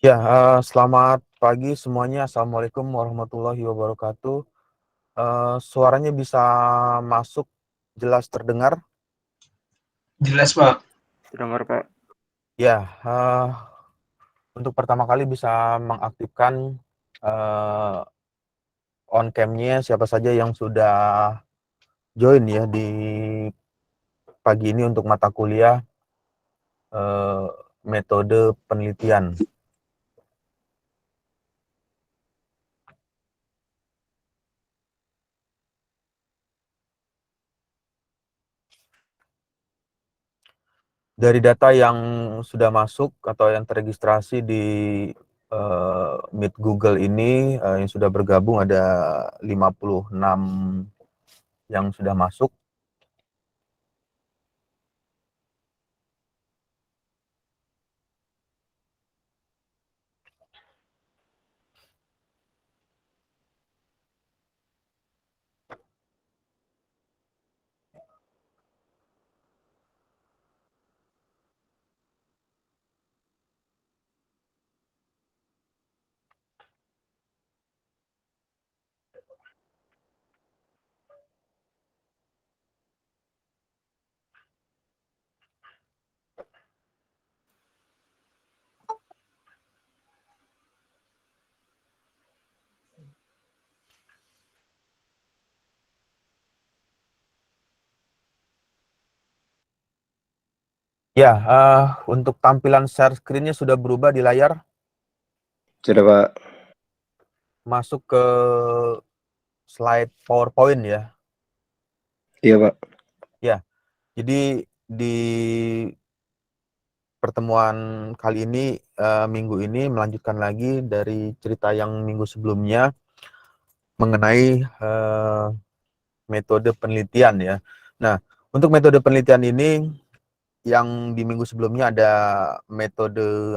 Ya, selamat pagi semuanya. Assalamualaikum warahmatullahi wabarakatuh. Suaranya bisa masuk, jelas terdengar? Jelas, Pak. Terdengar, Pak. Ya, untuk pertama kali bisa mengaktifkan on cam-nya siapa saja yang sudah join ya di pagi ini untuk mata kuliah metode penelitian. Dari data yang sudah masuk atau yang terregistrasi di Meet Google ini, yang sudah bergabung ada 56 yang sudah masuk. Ya, untuk tampilan share screen-nya sudah berubah di layar. Sudah, Pak. Masuk ke slide PowerPoint ya. Iya, Pak. Ya, jadi di pertemuan kali ini, minggu ini melanjutkan lagi dari cerita yang minggu sebelumnya mengenai metode penelitian ya. Nah, untuk metode penelitian ini yang di minggu sebelumnya ada metode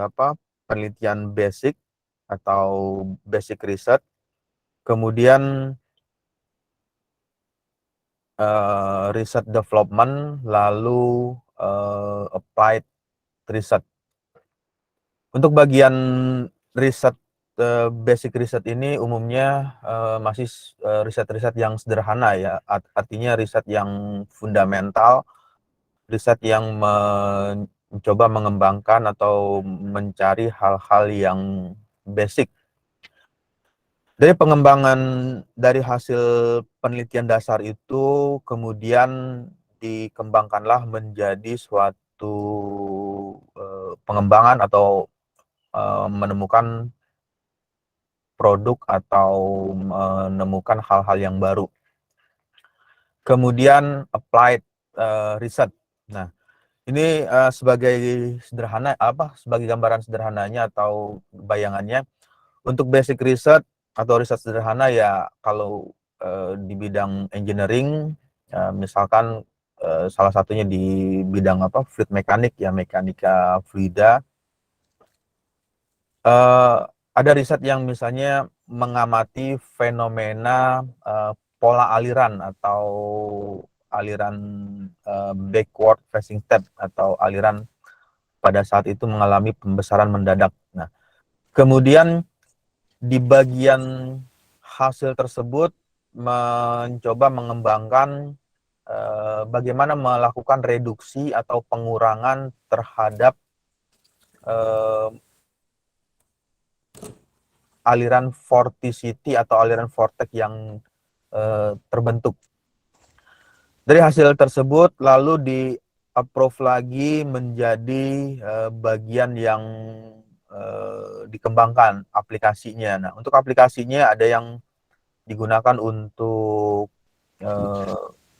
penelitian basic atau basic research, kemudian research development, lalu applied research. Untuk bagian riset basic research ini umumnya masih riset-riset yang sederhana ya, artinya riset yang fundamental, riset yang mencoba mengembangkan atau mencari hal-hal yang basic. Dari pengembangan dari hasil penelitian dasar itu kemudian dikembangkanlah menjadi suatu pengembangan atau menemukan produk atau menemukan hal-hal yang baru. Kemudian applied research. Nah, ini sebagai sebagai gambaran sederhananya atau bayangannya, untuk basic research atau riset sederhana ya kalau di bidang engineering, misalkan salah satunya di bidang fluid mekanik ya, mekanika fluida. Ada riset yang misalnya mengamati fenomena pola aliran atau aliran backward facing step atau aliran pada saat itu mengalami pembesaran mendadak. Nah, kemudian di bagian hasil tersebut mencoba mengembangkan bagaimana melakukan reduksi atau pengurangan terhadap aliran vorticity atau aliran vortex yang terbentuk. Dari hasil tersebut lalu di-approve lagi menjadi bagian yang dikembangkan aplikasinya. Nah, untuk aplikasinya ada yang digunakan untuk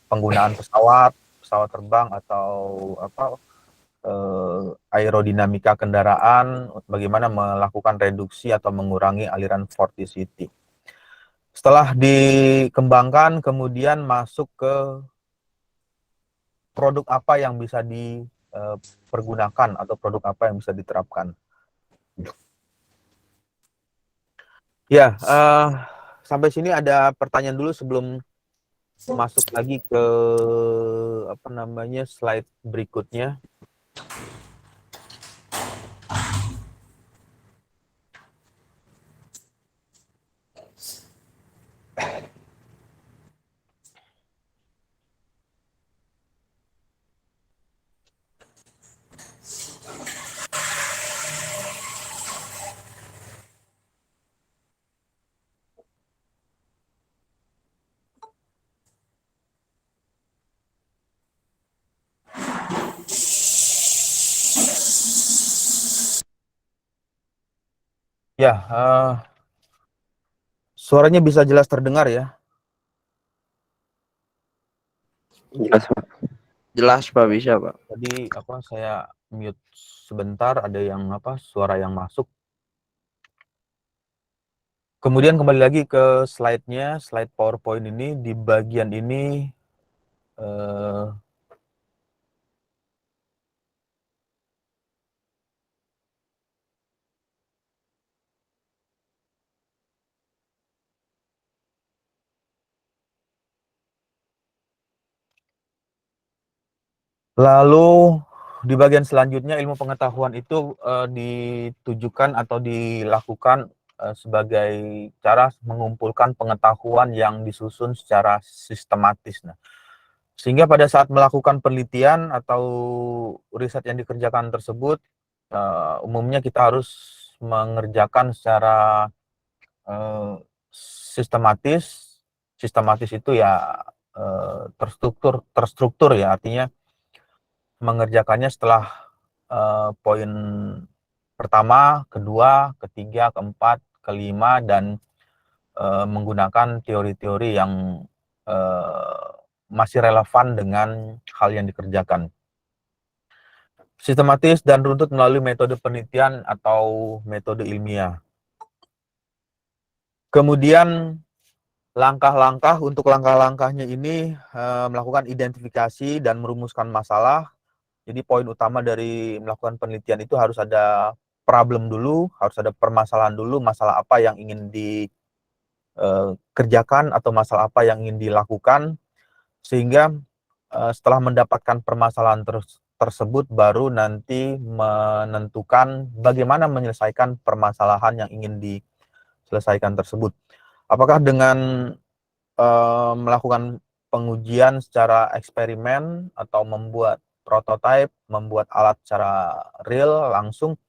penggunaan pesawat terbang atau aerodinamika kendaraan, bagaimana melakukan reduksi atau mengurangi aliran vorticity. Setelah dikembangkan, kemudian masuk ke produk apa yang bisa dipergunakan atau produk apa yang bisa diterapkan. Ya, sampai sini ada pertanyaan dulu sebelum masuk lagi ke slide berikutnya. Ya, suaranya bisa jelas terdengar ya? Jelas, Pak. Jelas Pak, bisa Pak. Tadi saya mute sebentar, ada yang suara yang masuk. Kemudian kembali lagi ke slide-nya, slide PowerPoint ini. Di bagian ini lalu di bagian selanjutnya, ilmu pengetahuan itu ditujukan atau dilakukan sebagai cara mengumpulkan pengetahuan yang disusun secara sistematis. Nah, sehingga pada saat melakukan penelitian atau riset yang dikerjakan tersebut, umumnya kita harus mengerjakan secara sistematis. Sistematis itu ya terstruktur ya, artinya mengerjakannya setelah poin pertama, kedua, ketiga, keempat, kelima, dan menggunakan teori-teori yang masih relevan dengan hal yang dikerjakan. Sistematis dan runtut melalui metode penelitian atau metode ilmiah. Kemudian untuk langkah-langkahnya ini melakukan identifikasi dan merumuskan masalah. Jadi poin utama dari melakukan penelitian itu harus ada problem dulu, harus ada permasalahan dulu, masalah apa yang ingin dikerjakan atau masalah apa yang ingin dilakukan, sehingga setelah mendapatkan permasalahan tersebut baru nanti menentukan bagaimana menyelesaikan permasalahan yang ingin diselesaikan tersebut. Apakah dengan melakukan pengujian secara eksperimen atau membuat prototipe, membuat alat secara real langsung,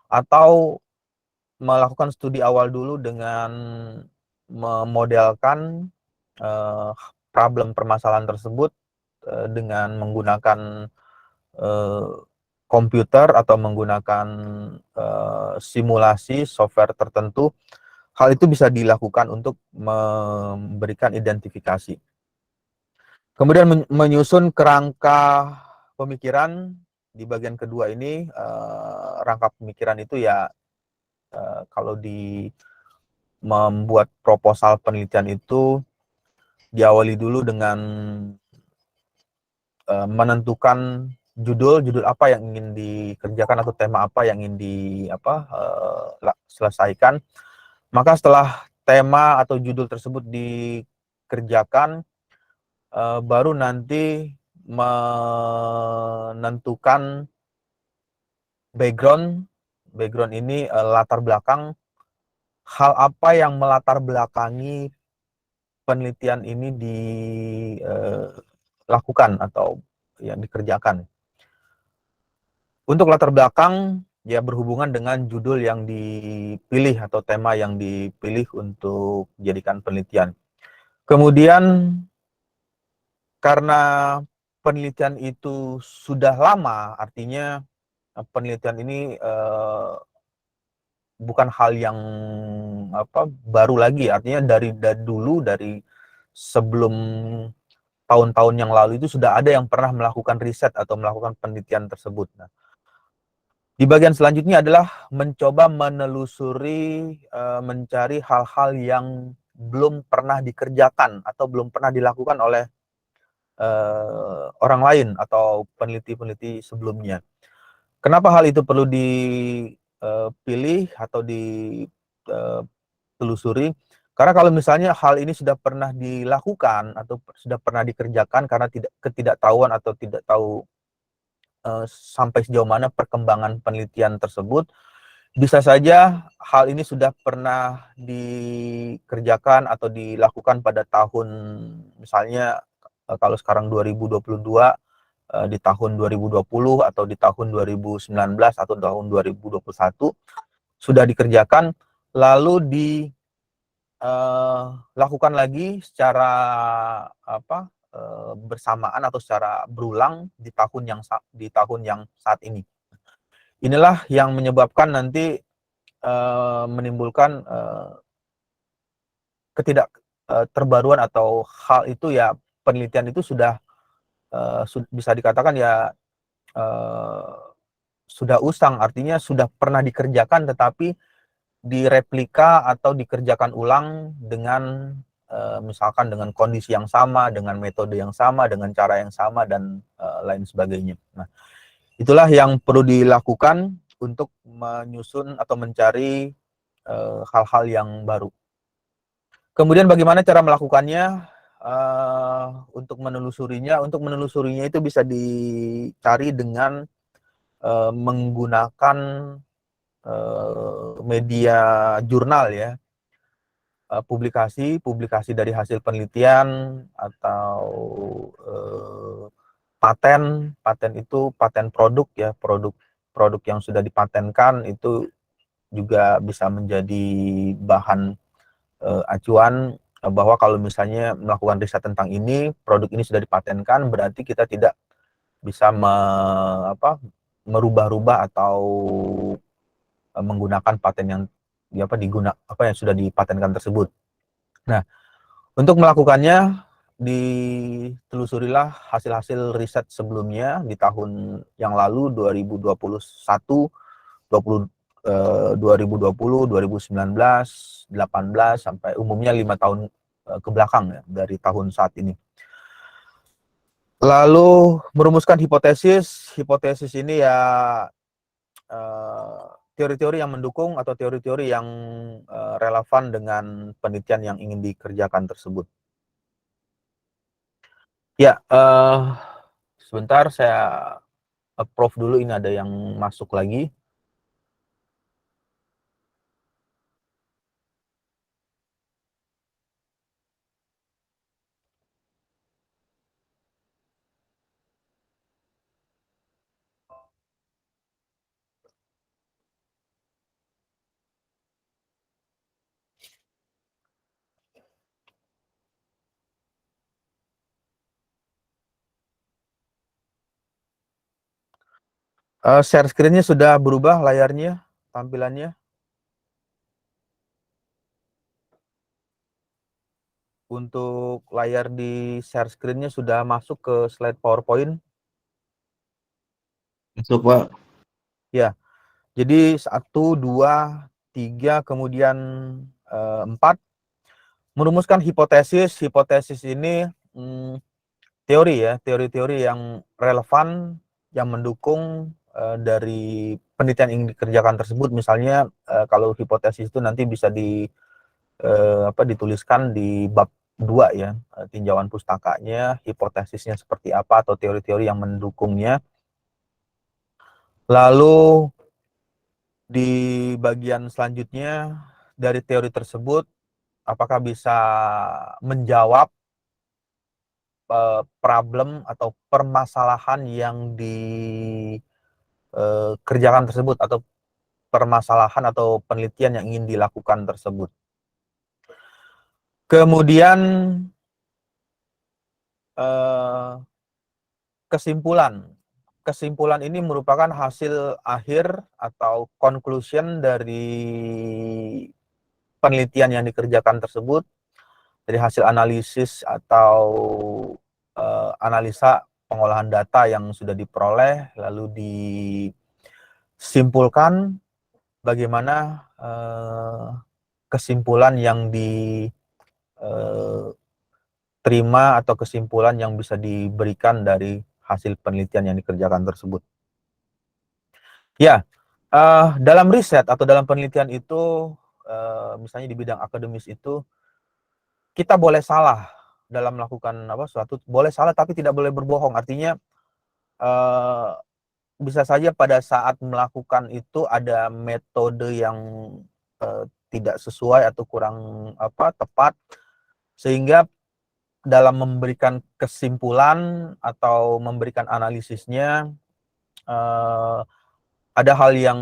atau melakukan studi awal dulu dengan memodelkan problem permasalahan tersebut dengan menggunakan komputer atau menggunakan simulasi software tertentu. Hal itu bisa dilakukan untuk memberikan identifikasi. Kemudian menyusun kerangka pemikiran. Di bagian kedua ini, rangka pemikiran itu ya kalau membuat proposal penelitian itu diawali dulu dengan menentukan judul apa yang ingin dikerjakan atau tema apa yang ingin selesaikan. Maka setelah tema atau judul tersebut dikerjakan, baru nanti menentukan background ini latar belakang, hal apa yang melatar belakangi penelitian ini dilakukan atau yang dikerjakan. Untuk latar belakang ya berhubungan dengan judul yang dipilih atau tema yang dipilih untuk dijadikan penelitian. Kemudian karena penelitian itu sudah lama, artinya penelitian ini bukan hal yang baru lagi, artinya dari dulu, dari sebelum tahun-tahun yang lalu itu sudah ada yang pernah melakukan riset atau melakukan penelitian tersebut. Nah, di bagian selanjutnya adalah mencoba menelusuri, mencari hal-hal yang belum pernah dikerjakan atau belum pernah dilakukan oleh orang lain atau peneliti-peneliti sebelumnya. Kenapa hal itu perlu dipilih atau ditelusuri? Karena kalau misalnya hal ini sudah pernah dilakukan atau sudah pernah dikerjakan karena ketidaktahuan atau tidak tahu sampai sejauh mana perkembangan penelitian tersebut, bisa saja hal ini sudah pernah dikerjakan atau dilakukan pada tahun, misalnya kalau sekarang 2022, di tahun 2020 atau di tahun 2019 atau tahun 2021 sudah dikerjakan, lalu dilakukan lagi secara bersamaan atau secara berulang di tahun yang saat ini. Inilah yang menyebabkan nanti menimbulkan terbaruan atau hal itu ya, penelitian itu sudah bisa dikatakan ya sudah usang, artinya sudah pernah dikerjakan tetapi direplika atau dikerjakan ulang dengan misalkan dengan kondisi yang sama, dengan metode yang sama, dengan cara yang sama, dan lain sebagainya. Nah, itulah yang perlu dilakukan untuk menyusun atau mencari hal-hal yang baru. Kemudian bagaimana cara melakukannya? Untuk menelusurinya itu bisa dicari dengan menggunakan media jurnal ya, publikasi dari hasil penelitian atau paten itu paten produk ya, produk yang sudah dipatenkan itu juga bisa menjadi bahan acuan bahwa kalau misalnya melakukan riset tentang ini, produk ini sudah dipatenkan, berarti kita tidak bisa merubah-rubah atau menggunakan paten yang yang sudah dipatenkan tersebut. Nah, untuk melakukannya ditelusurilah hasil-hasil riset sebelumnya di tahun yang lalu 2021, 2020, 2019, 18 sampai umumnya 5 tahun ke belakang ya, dari tahun saat ini. Lalu merumuskan hipotesis ini ya teori-teori yang mendukung atau teori-teori yang relevan dengan penelitian yang ingin dikerjakan tersebut. Ya, sebentar saya approve dulu, ini ada yang masuk lagi. Share screen-nya sudah berubah layarnya, tampilannya. Untuk layar di share screen-nya sudah masuk ke slide PowerPoint. Masuk, Pak. Ya, jadi 1, 2, 3, kemudian 4. Merumuskan hipotesis. Hipotesis ini teori ya, teori-teori yang relevan, yang mendukung dari penelitian yang dikerjakan tersebut. Misalnya kalau hipotesis itu nanti bisa dituliskan di bab 2 ya, tinjauan pustakanya, hipotesisnya seperti apa atau teori-teori yang mendukungnya. Lalu di bagian selanjutnya dari teori tersebut, apakah bisa menjawab problem atau permasalahan yang dikerjakan tersebut, atau permasalahan atau penelitian yang ingin dilakukan tersebut. Kemudian kesimpulan ini merupakan hasil akhir atau conclusion dari penelitian yang dikerjakan tersebut, dari hasil analisis atau analisa pengolahan data yang sudah diperoleh, lalu disimpulkan bagaimana kesimpulan yang diterima atau kesimpulan yang bisa diberikan dari hasil penelitian yang dikerjakan tersebut. Ya, dalam riset atau dalam penelitian itu, misalnya di bidang akademis itu, kita boleh salah dalam melakukan suatu, boleh salah tapi tidak boleh berbohong. Artinya bisa saja pada saat melakukan itu ada metode yang tidak sesuai atau kurang tepat, sehingga dalam memberikan kesimpulan atau memberikan analisisnya ada hal yang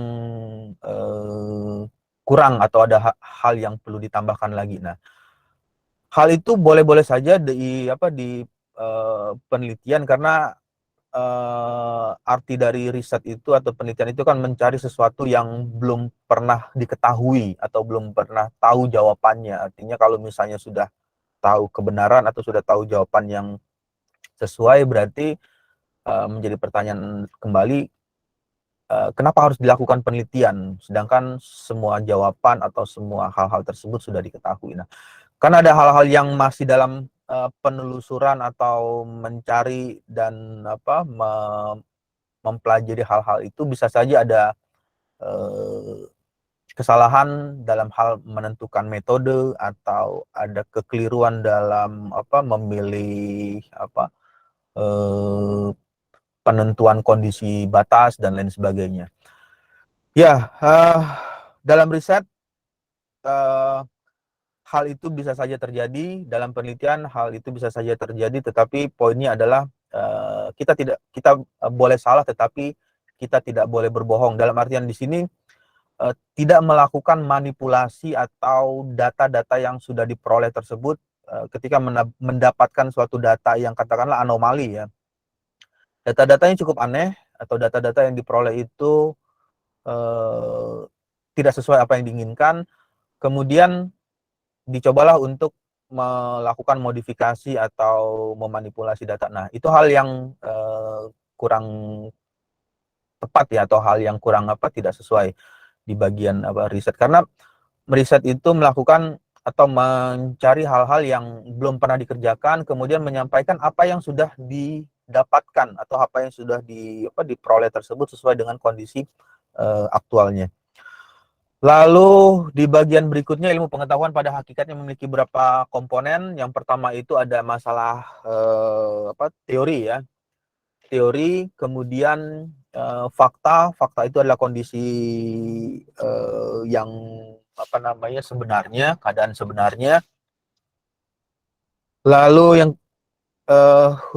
kurang atau ada hal yang perlu ditambahkan lagi. Nah, hal itu boleh-boleh saja di penelitian, karena arti dari riset itu atau penelitian itu kan mencari sesuatu yang belum pernah diketahui atau belum pernah tahu jawabannya. Artinya kalau misalnya sudah tahu kebenaran atau sudah tahu jawaban yang sesuai, berarti menjadi pertanyaan kembali, kenapa harus dilakukan penelitian sedangkan semua jawaban atau semua hal-hal tersebut sudah diketahui. Nah, kan ada hal-hal yang masih dalam penelusuran atau mencari dan mempelajari hal-hal itu, bisa saja ada kesalahan dalam hal menentukan metode atau ada kekeliruan dalam memilih penentuan kondisi batas dan lain sebagainya. Ya, dalam riset hal itu bisa saja terjadi, dalam penelitian hal itu bisa saja terjadi, tetapi poinnya adalah kita boleh salah, tetapi kita tidak boleh berbohong. Dalam artian di sini tidak melakukan manipulasi atau data-data yang sudah diperoleh tersebut ketika mendapatkan suatu data yang katakanlah anomali ya. Data-datanya cukup aneh atau data-data yang diperoleh itu tidak sesuai apa yang diinginkan, kemudian dicobalah untuk melakukan modifikasi atau memanipulasi data. Nah, itu hal yang kurang tepat ya, atau hal yang kurang tidak sesuai di bagian riset, karena riset itu melakukan atau mencari hal-hal yang belum pernah dikerjakan, kemudian menyampaikan apa yang sudah didapatkan atau apa yang sudah diperoleh tersebut sesuai dengan kondisi aktualnya. Lalu di bagian berikutnya, ilmu pengetahuan pada hakikatnya memiliki beberapa komponen. Yang pertama itu ada masalah teori ya. Teori, kemudian fakta. Fakta itu adalah kondisi yang sebenarnya, keadaan sebenarnya. Lalu yang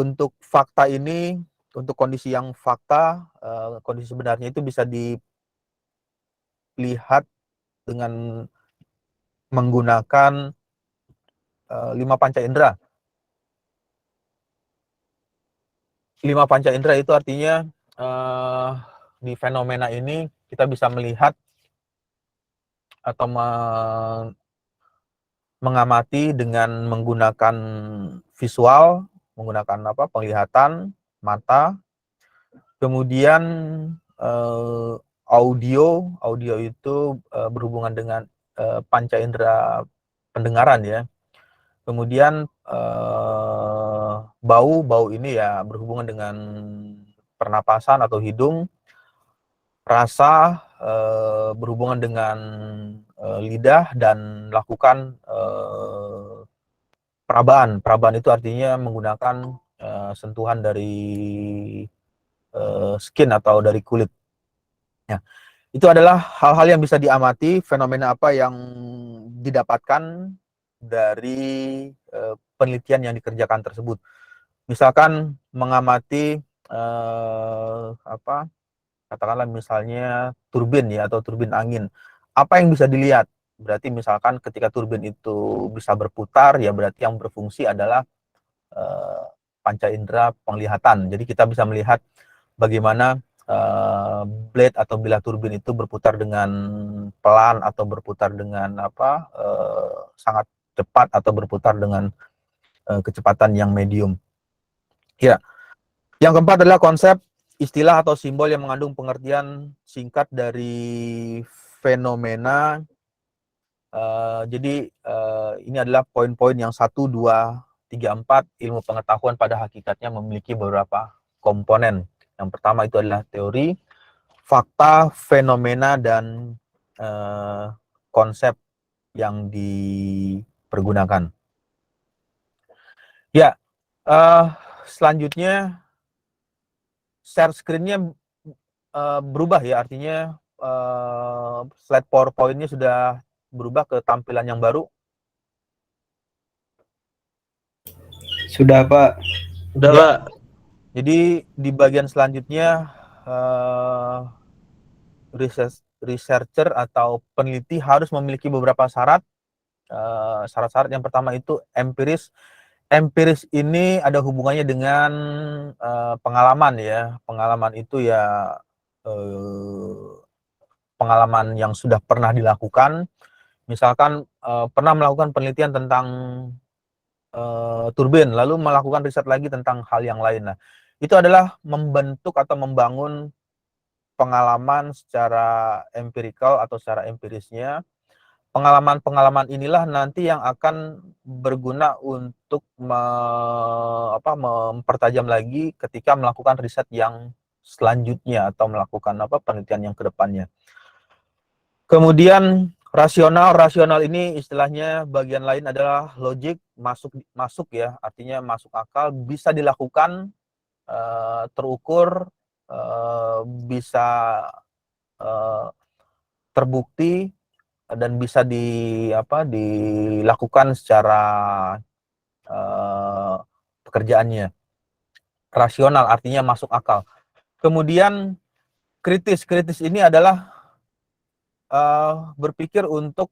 untuk fakta ini, untuk kondisi yang fakta, kondisi sebenarnya itu bisa dilihat dengan menggunakan 5 panca indera. 5 panca indera itu artinya di fenomena ini kita bisa melihat atau mengamati dengan menggunakan visual, menggunakan penglihatan mata, kemudian audio itu berhubungan dengan panca indera pendengaran ya. Kemudian bau ini ya berhubungan dengan pernapasan atau hidung. Rasa berhubungan dengan lidah, dan lakukan perabaan. Perabaan itu artinya menggunakan sentuhan dari skin atau dari kulit. Ya, itu adalah hal-hal yang bisa diamati, fenomena apa yang didapatkan dari penelitian yang dikerjakan tersebut. Misalkan mengamati katakanlah misalnya turbin ya, atau turbin angin. Apa yang bisa dilihat? Berarti misalkan ketika turbin itu bisa berputar, ya berarti yang berfungsi adalah panca indera penglihatan. Jadi kita bisa melihat bagaimana blade atau bilah turbin itu berputar dengan pelan atau berputar dengan sangat cepat atau berputar dengan kecepatan yang medium. Ya. Yang keempat adalah konsep, istilah atau simbol yang mengandung pengertian singkat dari fenomena. Jadi ini adalah poin-poin yang 1, 2, 3, 4. Ilmu pengetahuan pada hakikatnya memiliki beberapa komponen. Yang pertama itu adalah teori, fakta, fenomena, dan konsep yang dipergunakan. Ya, selanjutnya share screen-nya berubah ya, artinya slide PowerPoint-nya sudah berubah ke tampilan yang baru. Sudah, Pak. Udah, Ya. Pak. Jadi di bagian selanjutnya researcher atau peneliti harus memiliki beberapa syarat. Syarat-syarat yang pertama itu empiris. empiris ini ada hubungannya dengan pengalaman ya. Pengalaman itu ya pengalaman yang sudah pernah dilakukan. Misalkan pernah melakukan penelitian tentang turbin, lalu melakukan riset lagi tentang hal yang lain. Nah, itu adalah membentuk atau membangun pengalaman secara empirikal atau secara empirisnya. Pengalaman-pengalaman inilah nanti yang akan berguna untuk mempertajam lagi ketika melakukan riset yang selanjutnya atau melakukan penelitian yang kedepannya. Kemudian rasional ini istilahnya bagian lain adalah logik, masuk ya, artinya masuk akal, bisa dilakukan, terukur, bisa terbukti dan bisa dilakukan secara pekerjaannya. Rasional artinya masuk akal. Kemudian kritis ini adalah berpikir untuk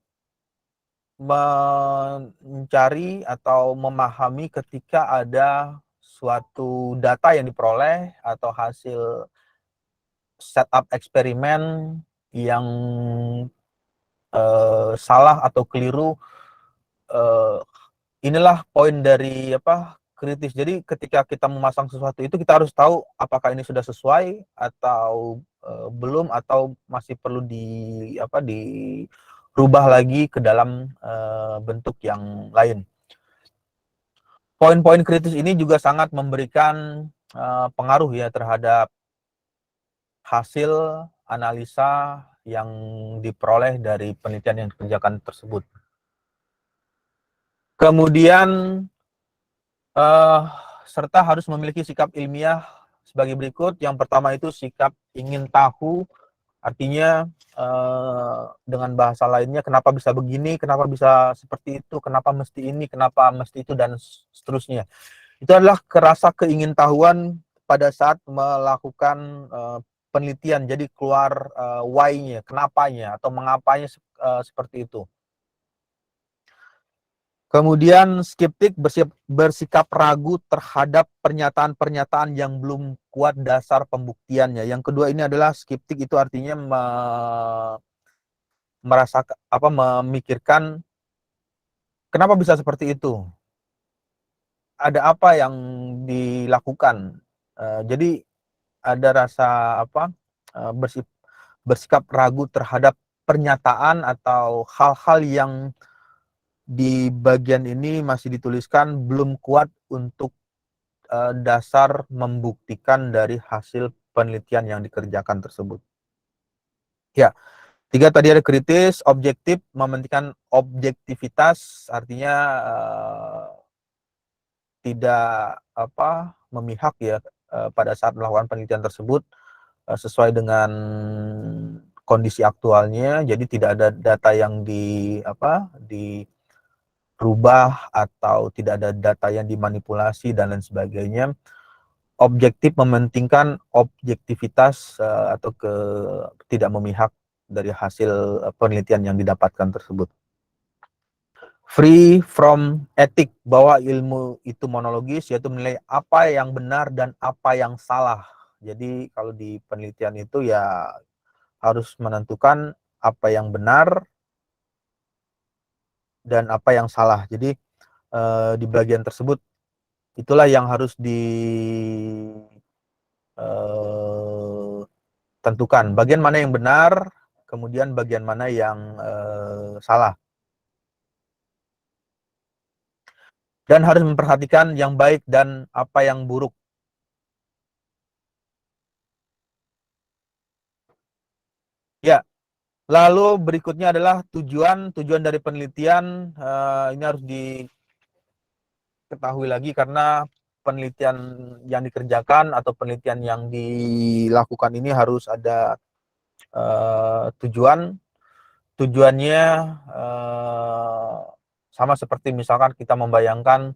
mencari atau memahami ketika ada suatu data yang diperoleh atau hasil setup eksperimen yang salah atau keliru. Inilah poin dari kritis. Jadi ketika kita memasang sesuatu itu kita harus tahu apakah ini sudah sesuai atau belum, atau masih perlu dirubah lagi ke dalam bentuk yang lain. Poin-poin kritis ini juga sangat memberikan pengaruh ya terhadap hasil analisa yang diperoleh dari penelitian yang dikerjakan tersebut. Kemudian serta harus memiliki sikap ilmiah sebagai berikut. Yang pertama itu sikap ingin tahu, artinya dengan bahasa lainnya, kenapa bisa begini, kenapa bisa seperti itu, kenapa mesti ini, kenapa mesti itu, dan seterusnya. Itu adalah rasa keingintahuan pada saat melakukan penelitian. Jadi keluar why-nya, kenapanya, atau mengapanya seperti itu. Kemudian skeptik bersikap ragu terhadap pernyataan-pernyataan yang belum kuat dasar pembuktiannya. Yang kedua ini adalah skeptik itu artinya memikirkan kenapa bisa seperti itu, ada apa yang dilakukan. Jadi ada rasa bersikap ragu terhadap pernyataan atau hal-hal yang di bagian ini masih dituliskan belum kuat untuk dasar membuktikan dari hasil penelitian yang dikerjakan tersebut. Ya, 3 tadi ada kritis, objektif, mementingkan objektivitas, artinya tidak memihak ya pada saat melakukan penelitian tersebut, sesuai dengan kondisi aktualnya. Jadi tidak ada data yang dirubah atau tidak ada data yang dimanipulasi dan lain sebagainya. Objektif mementingkan objektivitas atau tidak memihak dari hasil penelitian yang didapatkan tersebut. Free from etik, bahwa ilmu itu monologis, yaitu menilai apa yang benar dan apa yang salah. Jadi kalau di penelitian itu ya harus menentukan apa yang benar dan apa yang salah. Jadi di bagian tersebut itulah yang harus ditentukan. Bagian mana yang benar, kemudian bagian mana yang salah. Dan harus memperhatikan yang baik dan apa yang buruk. Ya, lalu berikutnya adalah tujuan dari penelitian. Ini harus diketahui lagi karena penelitian yang dikerjakan atau penelitian yang dilakukan ini harus ada tujuan. Tujuannya sama seperti misalkan kita membayangkan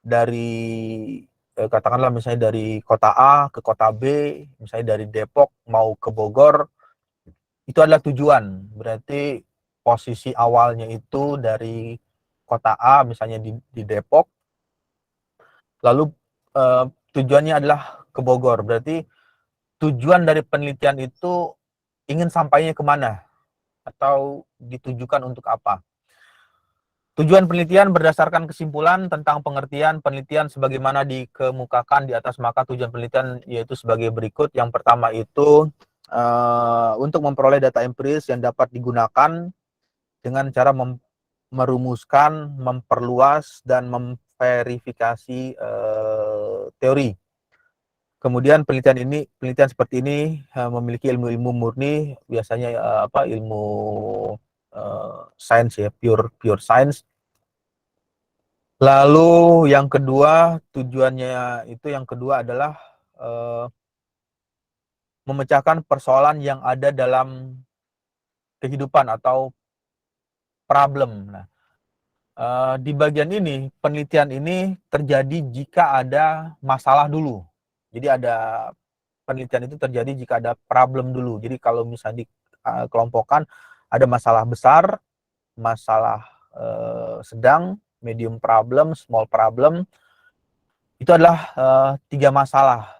dari katakanlah misalnya dari kota A ke kota B, misalnya dari Depok mau ke Bogor, itu adalah tujuan. Berarti posisi awalnya itu dari kota A misalnya di Depok, lalu tujuannya adalah ke Bogor. Berarti tujuan dari penelitian itu ingin sampainya kemana atau ditujukan untuk apa. Tujuan penelitian berdasarkan kesimpulan tentang pengertian penelitian sebagaimana dikemukakan di atas, maka tujuan penelitian yaitu sebagai berikut. Yang pertama itu untuk memperoleh data empiris yang dapat digunakan dengan cara merumuskan, memperluas, dan memverifikasi teori. Kemudian penelitian seperti ini memiliki ilmu-ilmu murni, biasanya ilmu sains ya, pure science. Lalu yang kedua, tujuannya itu yang kedua adalah memecahkan persoalan yang ada dalam kehidupan atau problem. Nah, di bagian ini, penelitian ini terjadi jika ada masalah dulu. Jadi ada penelitian itu terjadi jika ada problem dulu. Jadi kalau misalnya dikelompokkan, ada masalah besar, masalah sedang, medium problem, small problem. Itu adalah 3 masalah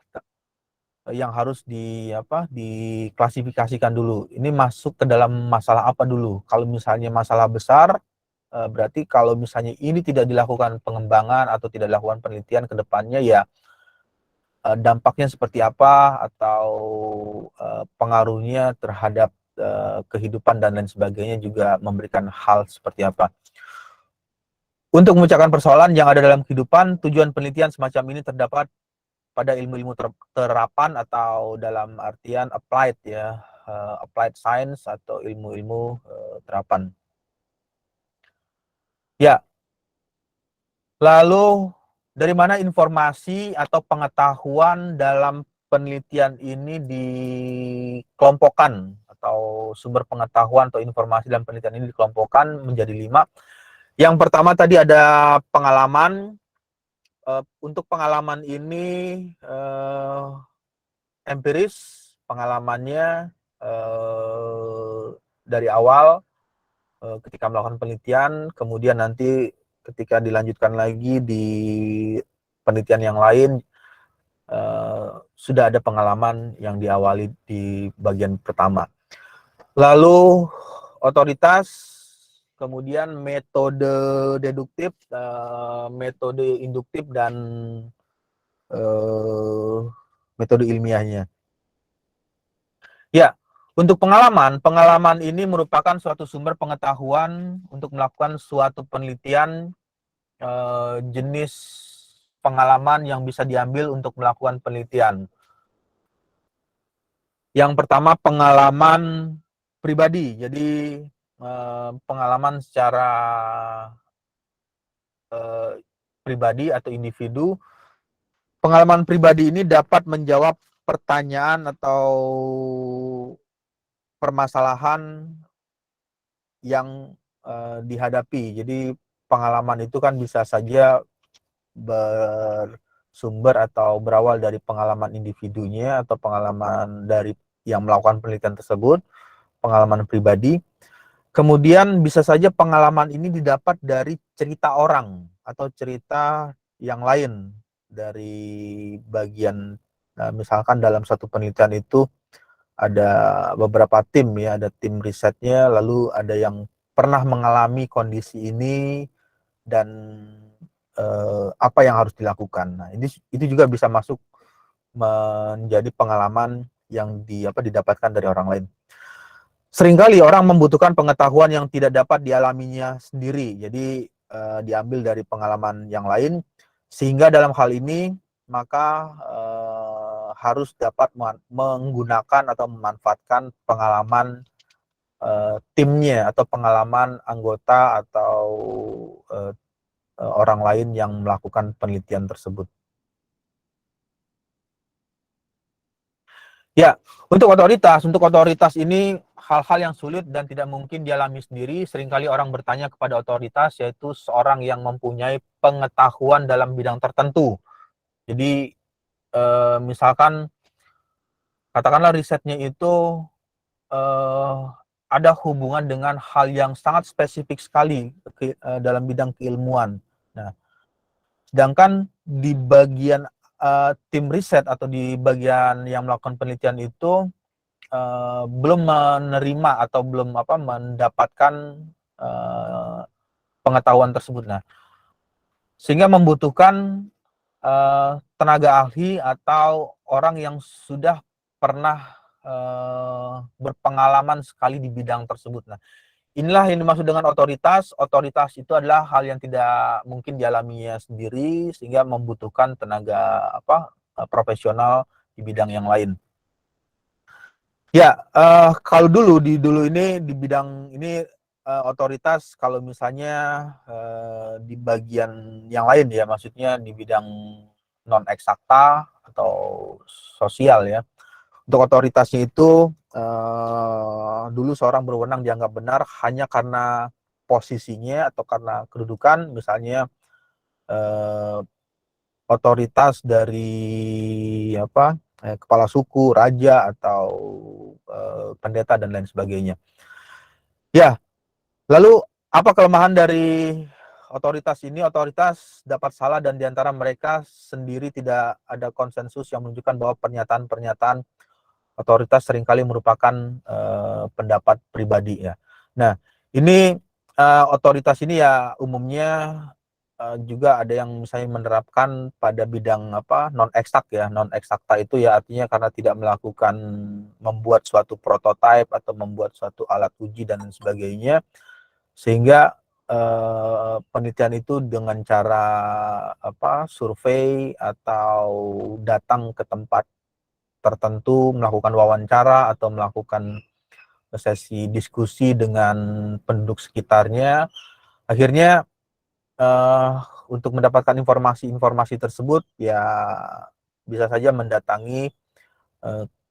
yang harus diklasifikasikan dulu. Ini masuk ke dalam masalah apa dulu? Kalau misalnya masalah besar, berarti kalau misalnya ini tidak dilakukan pengembangan atau tidak dilakukan penelitian ke depannya, ya dampaknya seperti apa atau pengaruhnya terhadap kehidupan dan lain sebagainya juga memberikan hal seperti apa. Untuk memecahkan persoalan yang ada dalam kehidupan, tujuan penelitian semacam ini terdapat pada ilmu-ilmu terapan atau dalam artian applied ya, applied science atau ilmu-ilmu terapan. Ya, lalu dari mana informasi atau pengetahuan dalam penelitian ini dikelompokkan, atau sumber pengetahuan atau informasi dalam penelitian ini dikelompokkan menjadi 5. Yang pertama tadi ada pengalaman. Untuk pengalaman ini empiris, pengalamannya dari awal ketika melakukan penelitian, kemudian nanti ketika dilanjutkan lagi di penelitian yang lain, sudah ada pengalaman yang diawali di bagian pertama. Lalu otoritas, kemudian metode deduktif, metode induktif, dan metode ilmiahnya. Ya, untuk pengalaman ini merupakan suatu sumber pengetahuan untuk melakukan suatu penelitian. Jenis pengalaman yang bisa diambil untuk melakukan penelitian. Yang pertama, pengalaman pribadi. Jadi pengalaman secara pribadi atau individu. Pengalaman pribadi ini dapat menjawab pertanyaan atau permasalahan yang dihadapi. Jadi pengalaman itu kan bisa saja bersumber atau berawal dari pengalaman individunya atau pengalaman dari yang melakukan penelitian tersebut, pengalaman pribadi. Kemudian bisa saja pengalaman ini didapat dari cerita orang atau cerita yang lain dari bagian, misalkan dalam satu penelitian itu ada beberapa tim ya, ada tim risetnya, lalu ada yang pernah mengalami kondisi ini dan apa yang harus dilakukan. Nah, itu juga bisa masuk menjadi pengalaman yang didapatkan dari orang lain. Seringkali orang membutuhkan pengetahuan yang tidak dapat dialaminya sendiri, jadi diambil dari pengalaman yang lain, sehingga dalam hal ini maka harus dapat menggunakan atau memanfaatkan pengalaman timnya atau pengalaman anggota atau orang lain yang melakukan penelitian tersebut. Ya, untuk otoritas ini hal-hal yang sulit dan tidak mungkin dialami sendiri. Seringkali orang bertanya kepada otoritas, yaitu seorang yang mempunyai pengetahuan dalam bidang tertentu. Jadi misalkan katakanlah risetnya itu ada hubungan dengan hal yang sangat spesifik sekali dalam bidang keilmuan. Nah, Sedangkan di bagian tim riset atau di bagian yang melakukan penelitian itu belum menerima atau belum mendapatkan pengetahuan tersebut. Nah, sehingga membutuhkan tenaga ahli atau orang yang sudah pernah berpengalaman sekali di bidang tersebut. Nah, inilah yang dimaksud dengan otoritas. Otoritas itu adalah hal yang tidak mungkin dialaminya sendiri, sehingga membutuhkan tenaga profesional di bidang yang lain. Ya, kalau dulu ini di bidang ini otoritas kalau misalnya di bagian yang lain ya, maksudnya di bidang non eksakta atau sosial ya. Untuk otoritasnya itu dulu seorang berwenang dianggap benar hanya karena posisinya atau karena kedudukan, misalnya otoritas dari kepala suku, raja atau pendeta dan lain sebagainya. Ya, lalu apa kelemahan dari otoritas ini? Otoritas dapat salah dan diantara mereka sendiri tidak ada konsensus yang menunjukkan bahwa pernyataan-pernyataan otoritas seringkali merupakan pendapat pribadi ya. Nah, ini otoritas ini ya umumnya juga ada yang misalnya menerapkan pada bidang non eksak ya. Non eksakta itu ya artinya karena tidak melakukan membuat suatu prototipe atau membuat suatu alat uji dan sebagainya, sehingga penelitian itu dengan cara survei atau datang ke tempat tertentu, melakukan wawancara atau melakukan sesi diskusi dengan penduduk sekitarnya, akhirnya untuk mendapatkan informasi-informasi tersebut ya bisa saja mendatangi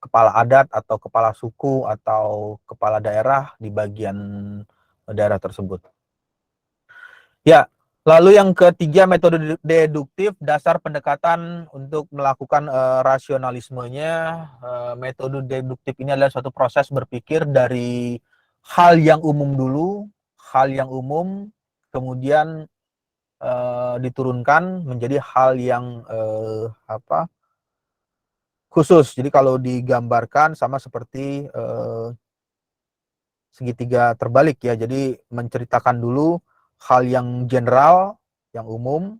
kepala adat atau kepala suku atau kepala daerah di bagian daerah tersebut. Ya, lalu yang ketiga, metode deduktif, dasar pendekatan untuk melakukan rasionalismenya. Metode deduktif ini adalah suatu proses berpikir dari hal yang umum dulu, kemudian diturunkan menjadi hal yang khusus. Jadi kalau digambarkan sama seperti segitiga terbalik ya. Jadi menceritakan dulu hal yang general, yang umum,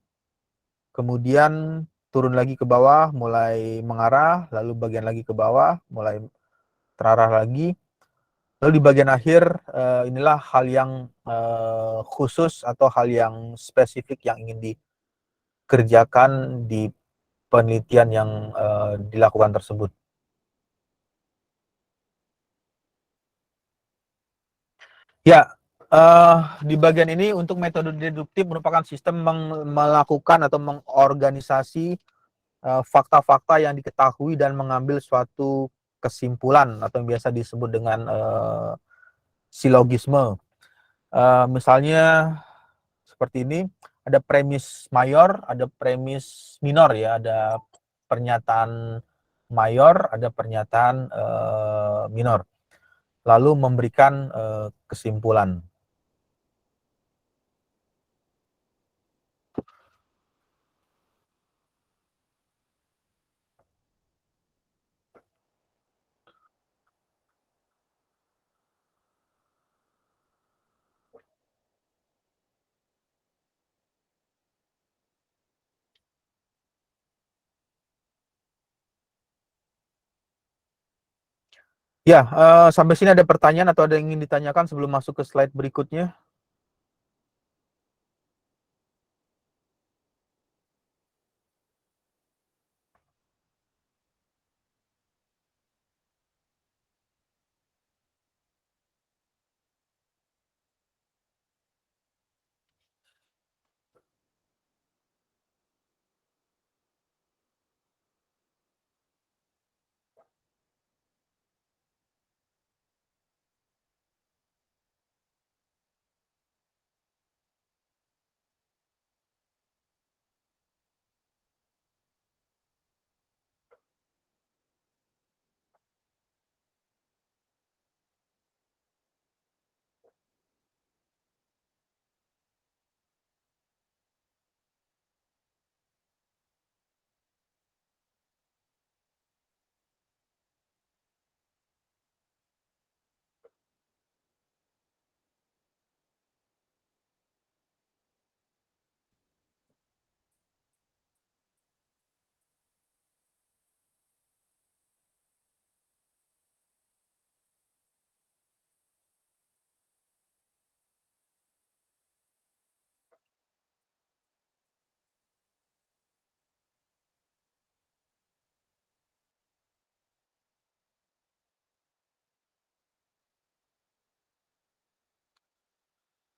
kemudian turun lagi ke bawah, mulai mengarah, lalu bagian lagi ke bawah, mulai terarah lagi. Lalu di bagian akhir inilah hal yang khusus atau hal yang spesifik yang ingin dikerjakan di penelitian yang dilakukan tersebut. Ya, di bagian ini untuk metode deduktif merupakan sistem melakukan atau mengorganisasi fakta-fakta yang diketahui dan mengambil suatu kesimpulan atau yang biasa disebut dengan silogisme. Misalnya seperti ini, ada premis mayor, ada premis minor ya, ada pernyataan mayor, ada pernyataan minor. Lalu memberikan kesimpulan. Ya, sampai sini ada pertanyaan atau ada yang ingin ditanyakan sebelum masuk ke slide berikutnya?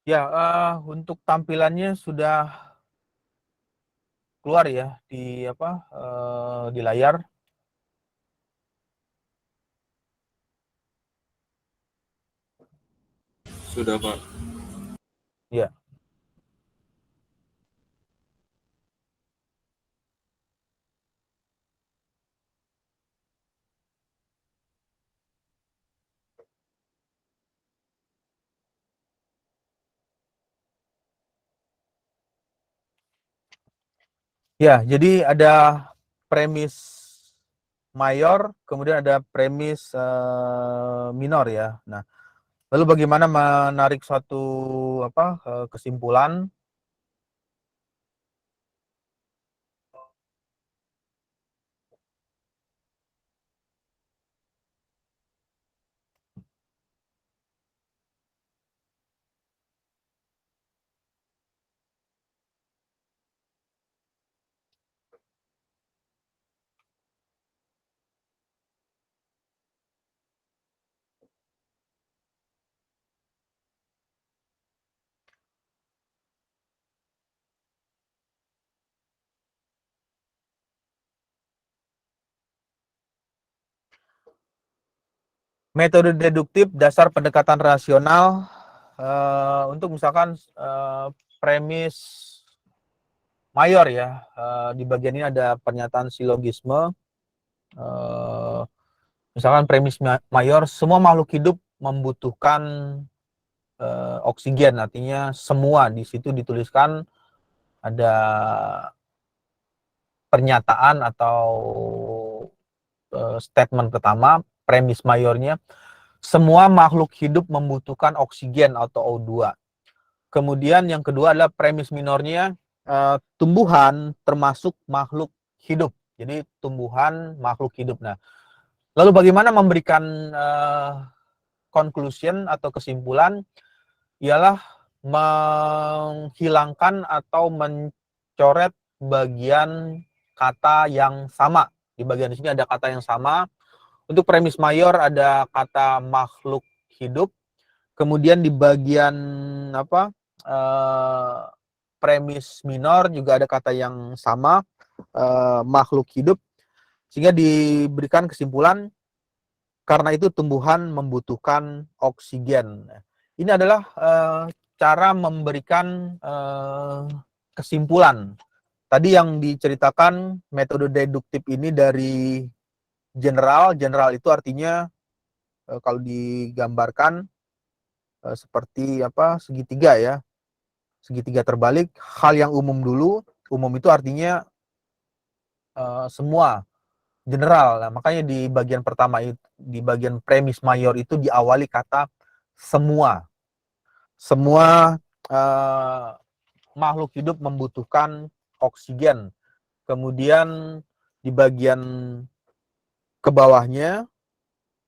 Ya, untuk tampilannya sudah keluar ya di apa, di layar. Sudah, Pak. Ya. Ya, jadi ada premis mayor, kemudian ada premis minor ya. Nah, lalu bagaimana menarik suatu apa, kesimpulan? Metode deduktif dasar pendekatan rasional untuk misalkan premis mayor ya, di bagian ini ada pernyataan silogisme. Misalkan premis mayor, semua makhluk hidup membutuhkan oksigen, artinya semua di situ dituliskan ada pernyataan atau statement pertama, premis mayornya, semua makhluk hidup membutuhkan oksigen atau O2. Kemudian yang kedua adalah premis minornya, tumbuhan termasuk makhluk hidup. Jadi tumbuhan makhluk hidup. Nah, lalu bagaimana memberikan conclusion atau kesimpulan? Ialah menghilangkan atau mencoret bagian kata yang sama. Di bagian sini ada kata yang sama. Untuk premis mayor ada kata makhluk hidup. Kemudian di bagian apa, premis minor juga ada kata yang sama, makhluk hidup. Sehingga diberikan kesimpulan, karena itu tumbuhan membutuhkan oksigen. Ini adalah cara memberikan kesimpulan. Tadi yang diceritakan metode deduktif ini dari general. General itu artinya kalau digambarkan seperti apa, segitiga ya, segitiga terbalik. Hal yang umum dulu. Umum itu artinya semua, general. Nah, makanya di bagian pertama itu, di bagian premis mayor itu diawali kata semua. Semua makhluk hidup membutuhkan oksigen. Kemudian di bagian ke bawahnya,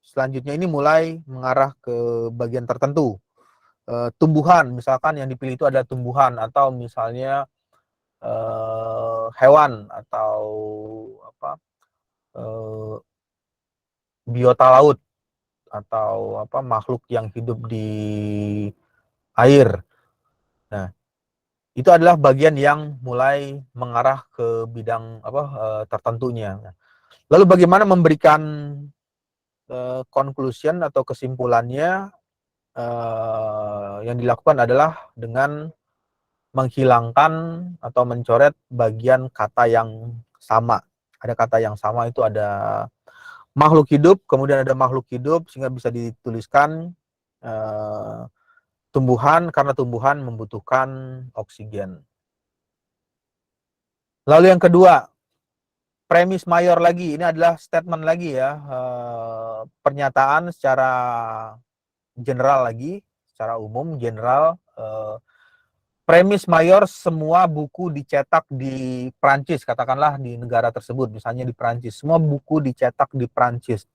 selanjutnya ini mulai mengarah ke bagian tertentu. Tumbuhan, misalkan yang dipilih itu ada tumbuhan, atau misalnya hewan, atau apa, biota laut, atau apa, makhluk yang hidup di air. Nah, itu adalah bagian yang mulai mengarah ke bidang apa, tertentunya. Lalu bagaimana memberikan conclusion atau kesimpulannya? Yang dilakukan adalah dengan menghilangkan atau mencoret bagian kata yang sama. Ada kata yang sama itu ada makhluk hidup, kemudian ada makhluk hidup, sehingga bisa dituliskan tumbuhan, karena tumbuhan membutuhkan oksigen. Lalu yang kedua, premis mayor lagi, ini adalah statement lagi ya, pernyataan secara general lagi, secara umum, general. Premis mayor, semua buku dicetak di Prancis, katakanlah di negara tersebut, misalnya di Prancis, semua buku dicetak di Prancis.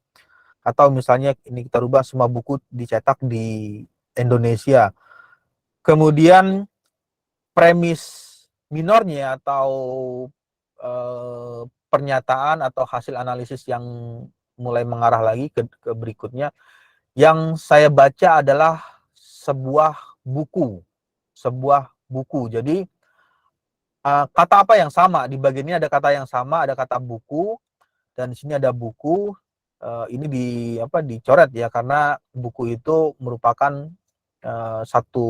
Atau misalnya ini kita rubah, semua buku dicetak di Indonesia. Kemudian premis minornya atau pernyataan atau hasil analisis yang mulai mengarah lagi ke berikutnya, yang saya baca adalah sebuah buku. sebuah buku. Jadi kata apa yang sama? Di bagian ini ada kata yang sama, ada kata buku, dan di sini ada buku. Ini dicoret ya, karena buku itu merupakan satu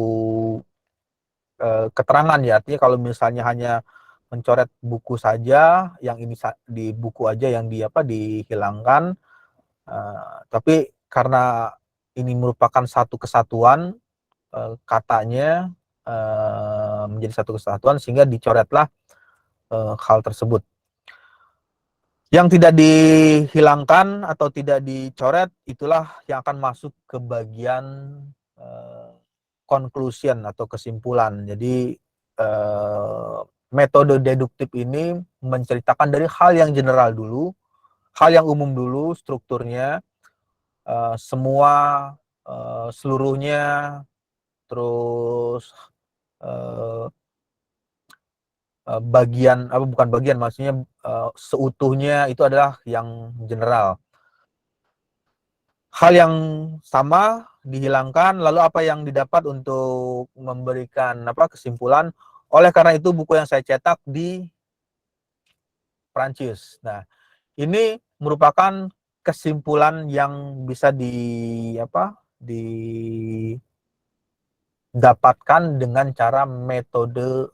keterangan ya. Artinya kalau misalnya hanya mencoret buku saja, yang ini di buku aja yang dihilangkan. Tapi karena ini merupakan satu kesatuan, katanya menjadi satu kesatuan, sehingga dicoretlah hal tersebut. Yang tidak dihilangkan atau tidak dicoret, itulah yang akan masuk ke bagian conclusion atau kesimpulan. Jadi metode deduktif ini menceritakan dari hal yang general dulu, hal yang umum dulu, strukturnya, semua, seluruhnya, terus bukan bagian, maksudnya seutuhnya, itu adalah yang general. Hal yang sama dihilangkan, lalu apa yang didapat untuk memberikan kesimpulan. Oleh karena itu buku yang saya cetak di Prancis. Nah, ini merupakan kesimpulan yang bisa didapatkan dengan cara metode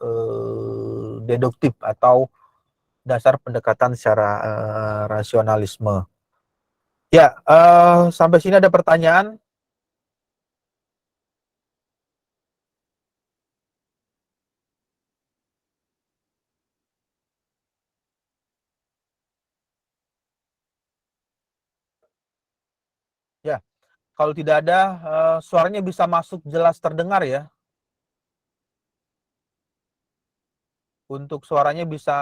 deduktif atau dasar pendekatan secara rasionalisme. Ya, sampai sini ada pertanyaan? Ya, kalau tidak ada, suaranya bisa masuk jelas terdengar ya. Untuk suaranya bisa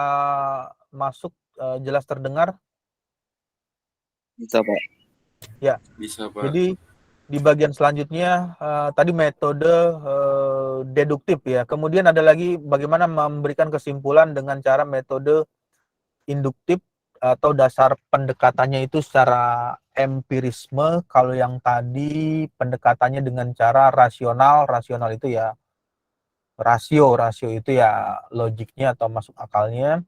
masuk jelas terdengar. Bisa, Pak. Ya, Bisa, Pak. jadi di bagian selanjutnya tadi metode deduktif ya. Kemudian ada lagi bagaimana memberikan kesimpulan dengan cara metode induktif atau dasar pendekatannya itu secara empirisme. Kalau yang tadi pendekatannya dengan cara rasional, rasional itu ya rasio itu ya logiknya atau masuk akalnya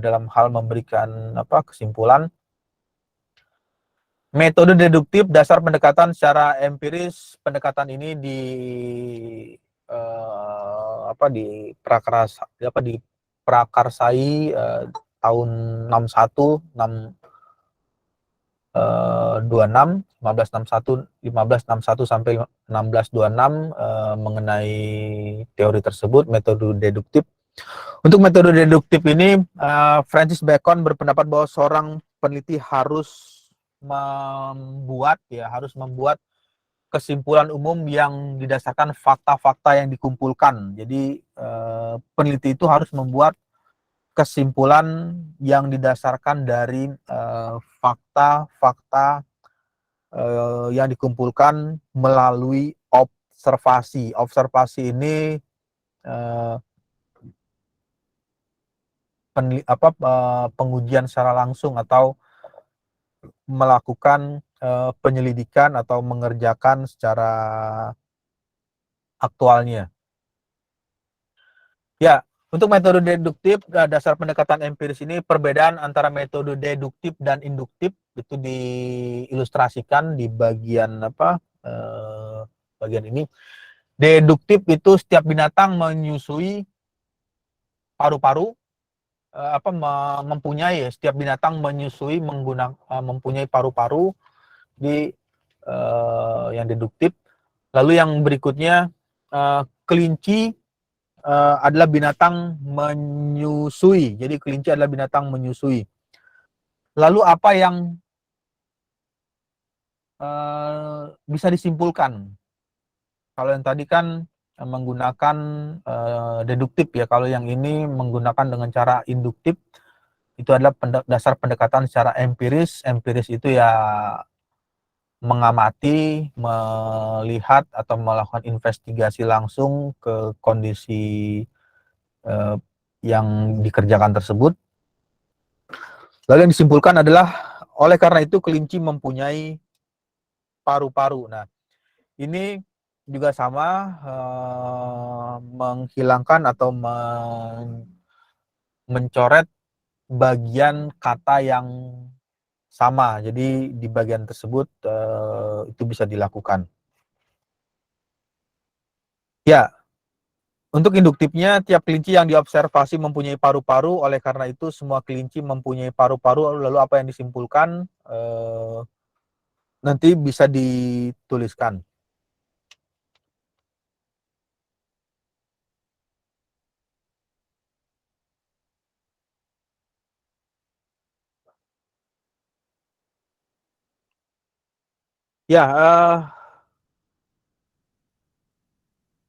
dalam hal memberikan kesimpulan. Metode deduktif, dasar pendekatan secara empiris. Pendekatan ini diprakarsai tahun 1561 sampai 1626 mengenai teori tersebut, metode deduktif. Untuk metode deduktif ini, Francis Bacon berpendapat bahwa seorang peneliti harus membuat kesimpulan umum yang didasarkan fakta-fakta yang dikumpulkan. Jadi peneliti itu harus membuat kesimpulan yang didasarkan dari fakta-fakta yang dikumpulkan melalui observasi. Observasi ini pengujian secara langsung atau melakukan penyelidikan atau mengerjakan secara aktualnya. Ya, untuk metode deduktif, dasar pendekatan empiris ini, perbedaan antara metode deduktif dan induktif itu diilustrasikan di bagian bagian ini. Deduktif itu setiap binatang menyusui paru-paru, setiap binatang mempunyai paru-paru di yang deduktif. Lalu yang berikutnya, kelinci adalah binatang menyusui. Jadi kelinci adalah binatang menyusui. Lalu apa yang bisa disimpulkan? Kalau yang tadi kan menggunakan deduktif ya. Kalau yang ini menggunakan dengan cara induktif. Itu adalah dasar pendekatan secara empiris. Empiris itu ya mengamati, melihat atau melakukan investigasi langsung ke kondisi yang dikerjakan tersebut. Lalu yang disimpulkan adalah, oleh karena itu kelinci mempunyai paru-paru. Nah, ini juga sama, menghilangkan atau mencoret bagian kata yang sama. Jadi di bagian tersebut itu bisa dilakukan. Ya, untuk induktifnya, tiap kelinci yang diobservasi mempunyai paru-paru. Oleh karena itu, semua kelinci mempunyai paru-paru. Lalu apa yang disimpulkan nanti bisa dituliskan. Ya,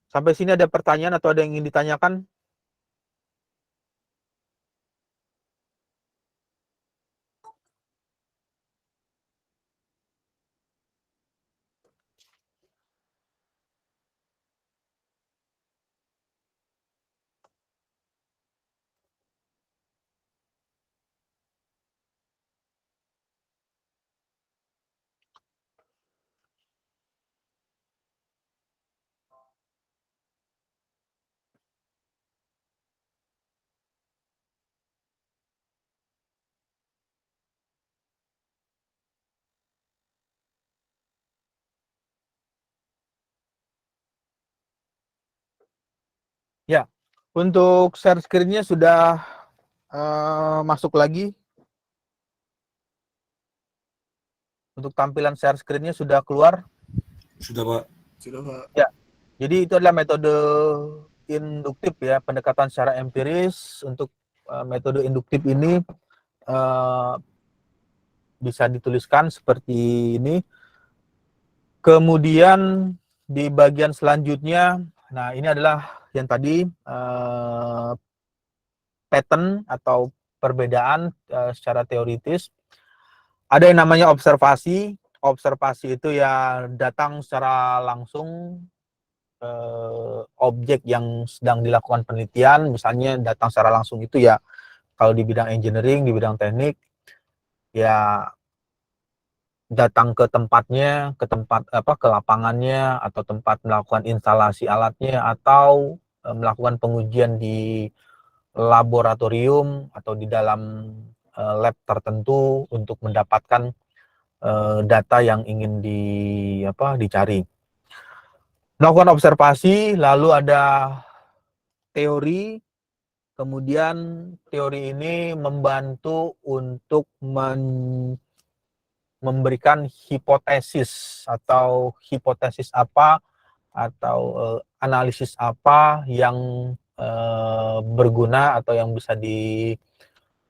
sampai sini ada pertanyaan atau ada yang ingin ditanyakan? Ya, untuk share screen-nya sudah masuk lagi. Untuk tampilan share screen-nya sudah keluar. Sudah, Pak. Sudah, Pak. Ya, jadi itu adalah metode induktif ya, pendekatan secara empiris. Untuk metode induktif ini bisa dituliskan seperti ini. Kemudian di bagian selanjutnya, nah ini adalah yang tadi pattern atau perbedaan secara teoritis. Ada yang namanya observasi. Observasi itu ya datang secara langsung objek yang sedang dilakukan penelitian, misalnya datang secara langsung itu ya kalau di bidang engineering, di bidang teknik, ya datang ke tempatnya, ke lapangannya, atau tempat melakukan instalasi alatnya, atau melakukan pengujian di laboratorium atau di dalam lab tertentu untuk mendapatkan data yang ingin dicari. Melakukan observasi, lalu ada teori, kemudian teori ini membantu untuk memberikan hipotesis atau hipotesis apa atau analisis apa yang berguna atau yang bisa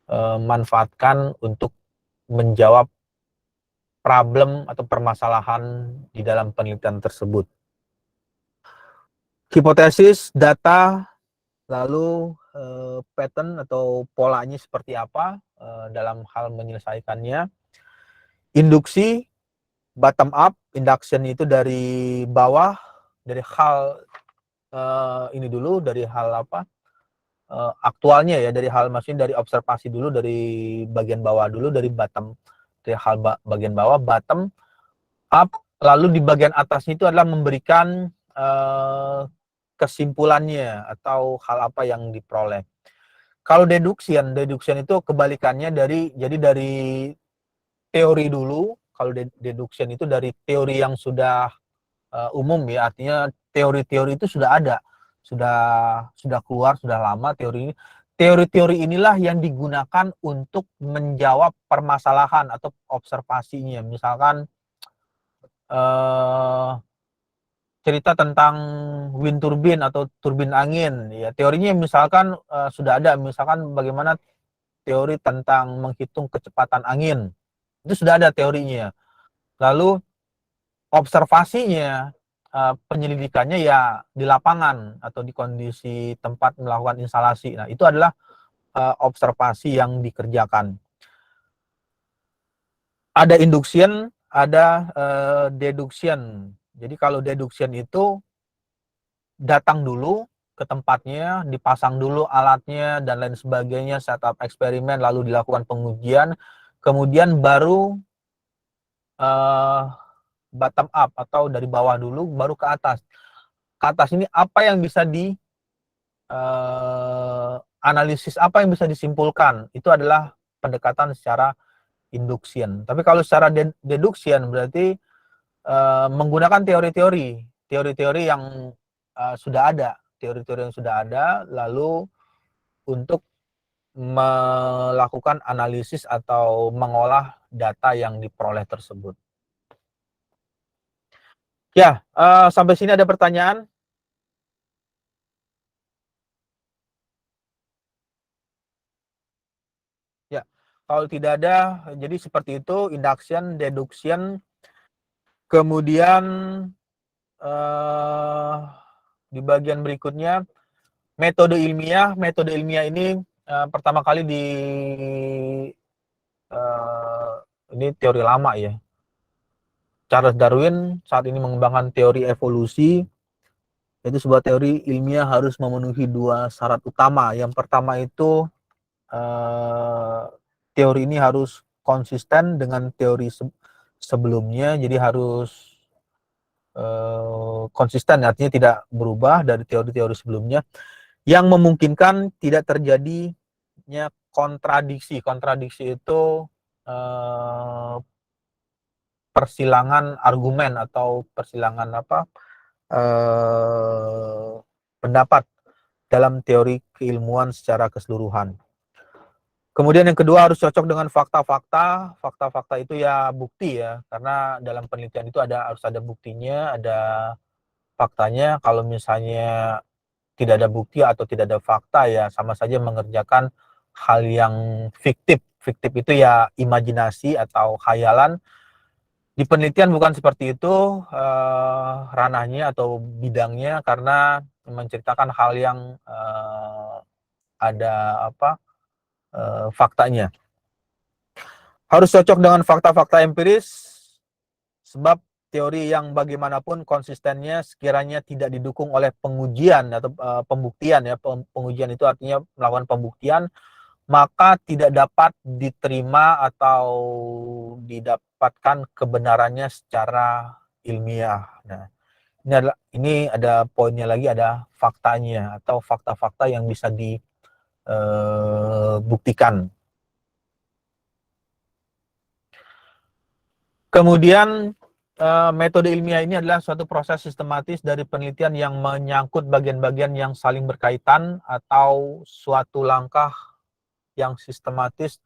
dimanfaatkan untuk menjawab problem atau permasalahan di dalam penelitian tersebut. Hipotesis, data, lalu pattern atau polanya seperti apa dalam hal menyelesaikannya. Induksi, bottom up, induction itu dari bawah, dari hal ini dulu, dari hal aktualnya ya, dari hal maksudnya dari observasi dulu, dari bagian bawah dulu, dari hal bagian bawah, bottom up, lalu di bagian atasnya itu adalah memberikan kesimpulannya atau hal apa yang diperoleh. Kalau deduction itu kebalikannya dari teori dulu. Kalau deduction itu dari teori yang sudah umum ya, artinya teori-teori itu sudah ada, sudah keluar, sudah lama teori ini. Teori-teori inilah yang digunakan untuk menjawab permasalahan atau observasinya. Misalkan cerita tentang wind turbine atau turbin angin, ya teorinya misalkan sudah ada, misalkan bagaimana teori tentang menghitung kecepatan angin, itu sudah ada teorinya. Lalu observasinya, penyelidikannya ya di lapangan atau di kondisi tempat melakukan instalasi. Nah, itu adalah observasi yang dikerjakan. Ada induction, ada deduction. Jadi kalau deduction itu datang dulu ke tempatnya, dipasang dulu alatnya dan lain sebagainya, setup eksperimen, lalu dilakukan pengujian, kemudian baru bottom up atau dari bawah dulu baru ke atas. Ke atas ini apa yang bisa analisis, apa yang bisa disimpulkan, itu adalah pendekatan secara induction. Tapi kalau secara deduction berarti menggunakan teori-teori yang sudah ada, teori-teori yang sudah ada, lalu untuk melakukan analisis atau mengolah data yang diperoleh tersebut. Ya, sampai sini ada pertanyaan? Ya, kalau tidak ada, jadi seperti itu, induction, deduction, kemudian di bagian berikutnya, metode ilmiah. Metode ilmiah ini pertama kali ini teori lama ya. Charles Darwin saat ini mengembangkan teori evolusi, yaitu sebuah teori ilmiah harus memenuhi dua syarat utama. Yang pertama itu teori ini harus konsisten dengan teori sebelumnya, jadi harus konsisten, artinya tidak berubah dari teori-teori sebelumnya, yang memungkinkan tidak terjadinya kontradiksi. Kontradiksi itu persilangan argumen atau persilangan pendapat dalam teori keilmuan secara keseluruhan. Kemudian yang kedua harus cocok dengan fakta-fakta. Fakta-fakta itu ya bukti ya, karena dalam penelitian itu harus ada buktinya, ada faktanya. Kalau misalnya tidak ada bukti atau tidak ada fakta, ya sama saja mengerjakan hal yang fiktif. Fiktif itu ya imajinasi atau khayalan. Di penelitian bukan seperti itu ranahnya atau bidangnya, karena menceritakan hal yang ada faktanya. Harus cocok dengan fakta-fakta empiris, sebab teori yang bagaimanapun konsistennya sekiranya tidak didukung oleh pengujian atau pembuktian ya. Pengujian itu artinya melakukan pembuktian, maka tidak dapat diterima atau didapatkan kebenarannya secara ilmiah. Nah, ini ada poinnya lagi, ada faktanya atau fakta-fakta yang bisa dibuktikan. Kemudian metode ilmiah ini adalah suatu proses sistematis dari penelitian yang menyangkut bagian-bagian yang saling berkaitan atau suatu langkah yang sistematis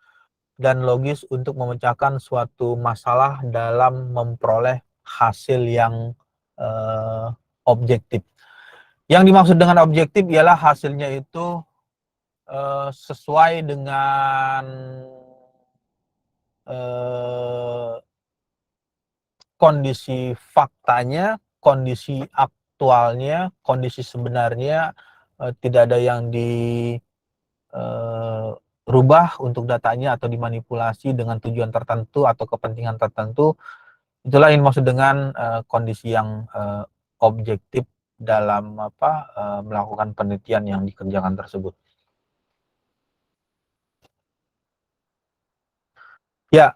dan logis untuk memecahkan suatu masalah dalam memperoleh hasil yang objektif. Yang dimaksud dengan objektif ialah hasilnya itu sesuai dengan kondisi faktanya, kondisi aktualnya, kondisi sebenarnya, tidak ada yang dirubah untuk datanya atau dimanipulasi dengan tujuan tertentu atau kepentingan tertentu. Itulah yang dimaksud dengan kondisi yang objektif dalam melakukan penelitian yang dikerjakan tersebut. Ya,